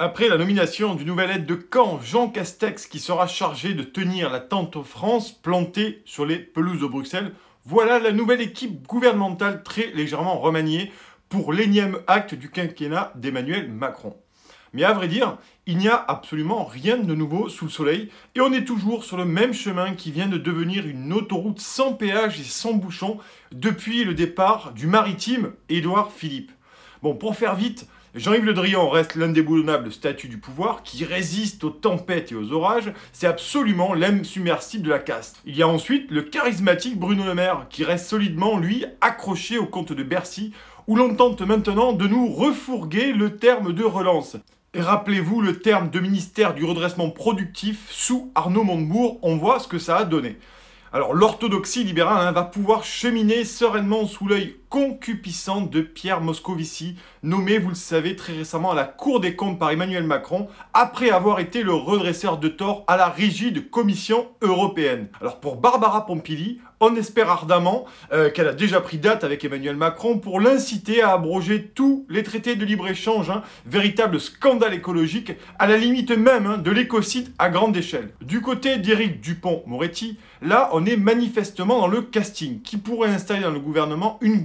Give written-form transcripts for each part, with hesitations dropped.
Après la nomination du nouvel aide de camp Jean Castex qui sera chargé de tenir la tente France plantée sur les pelouses de Bruxelles, voilà la nouvelle équipe gouvernementale très légèrement remaniée pour l'énième acte du quinquennat d'Emmanuel Macron. Mais à vrai dire, il n'y a absolument rien de nouveau sous le soleil et on est toujours sur le même chemin qui vient de devenir une autoroute sans péage et sans bouchon depuis le départ du maritime Édouard Philippe. Bon, pour faire vite, Jean-Yves Le Drian reste l'indéboulonnable statue du pouvoir qui résiste aux tempêtes et aux orages, c'est absolument l'insubmersible de la caste. Il y a ensuite le charismatique Bruno Le Maire qui reste solidement, lui, accroché au compte de Bercy où l'on tente maintenant de nous refourguer le terme de relance. Et rappelez-vous le terme de ministère du redressement productif sous Arnaud Montebourg, on voit ce que ça a donné. Alors l'orthodoxie libérale va pouvoir cheminer sereinement sous l'œil concupissant de Pierre Moscovici, nommé, vous le savez, très récemment à la Cour des comptes par Emmanuel Macron, après avoir été le redresseur de tort à la rigide Commission européenne. Alors pour Barbara Pompili, on espère ardemment qu'elle a déjà pris date avec Emmanuel Macron pour l'inciter à abroger tous les traités de libre-échange, véritable scandale écologique, à la limite même de l'écocide à grande échelle. Du côté d'Éric Dupond-Moretti, là on est manifestement dans le casting, qui pourrait installer dans le gouvernement une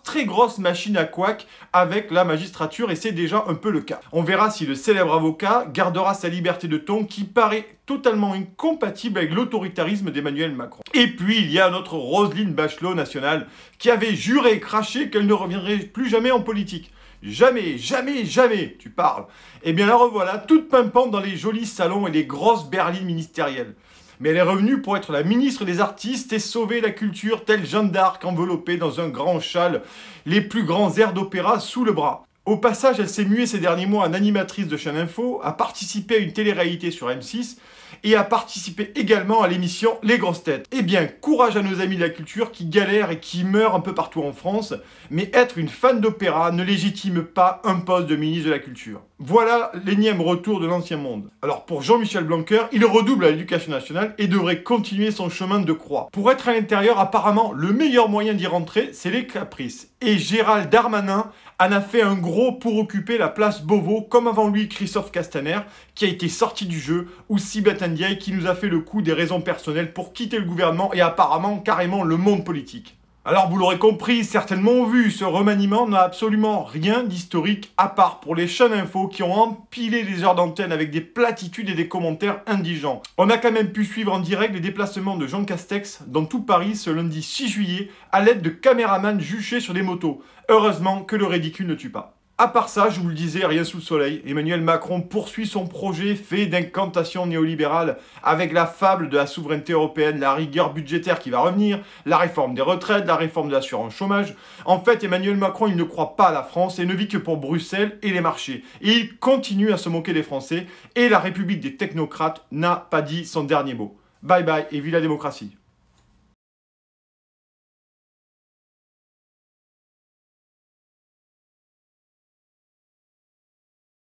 très grosse machine à couac avec la magistrature et c'est déjà un peu le cas. On verra si le célèbre avocat gardera sa liberté de ton qui paraît totalement incompatible avec l'autoritarisme d'Emmanuel Macron. Et puis il y a notre Roselyne Bachelot nationale qui avait juré et craché qu'elle ne reviendrait plus jamais en politique. Jamais, jamais, jamais, tu parles. Et bien la revoilà, toute pimpante dans les jolis salons et les grosses berlines ministérielles. Mais elle est revenue pour être la ministre des artistes et sauver la culture telle Jeanne d'Arc enveloppée dans un grand châle, les plus grands airs d'opéra sous le bras. Au passage, elle s'est muée ces derniers mois en animatrice de chaîne info, a participé à une télé-réalité sur M6 et a participé également à l'émission Les Grosses Têtes. Eh bien, courage à nos amis de la culture qui galèrent et qui meurent un peu partout en France, mais être une fan d'opéra ne légitime pas un poste de ministre de la Culture. Voilà l'énième retour de l'ancien monde. Alors pour Jean-Michel Blanquer, il redouble à l'éducation nationale et devrait continuer son chemin de croix. Pour être à l'intérieur, apparemment, le meilleur moyen d'y rentrer, c'est les caprices. Et Gérald Darmanin en a fait un gros pour occuper la place Beauvau, comme avant lui Christophe Castaner, qui a été sorti du jeu, ou Sibeth Ndiaye, qui nous a fait le coup des raisons personnelles pour quitter le gouvernement et apparemment carrément le monde politique. Alors vous l'aurez compris, certainement vu, ce remaniement n'a absolument rien d'historique à part pour les chaînes info qui ont empilé les heures d'antenne avec des platitudes et des commentaires indigents. On a quand même pu suivre en direct les déplacements de Jean Castex dans tout Paris ce lundi 6 juillet à l'aide de caméramans juchés sur des motos. Heureusement que le ridicule ne tue pas. À part ça, je vous le disais, rien sous le soleil. Emmanuel Macron poursuit son projet fait d'incantation néolibérale avec la fable de la souveraineté européenne, la rigueur budgétaire qui va revenir, la réforme des retraites, la réforme de l'assurance chômage. En fait, Emmanuel Macron, il ne croit pas à la France et ne vit que pour Bruxelles et les marchés. Et il continue à se moquer des Français et la République des technocrates n'a pas dit son dernier mot. Bye bye et vive la démocratie.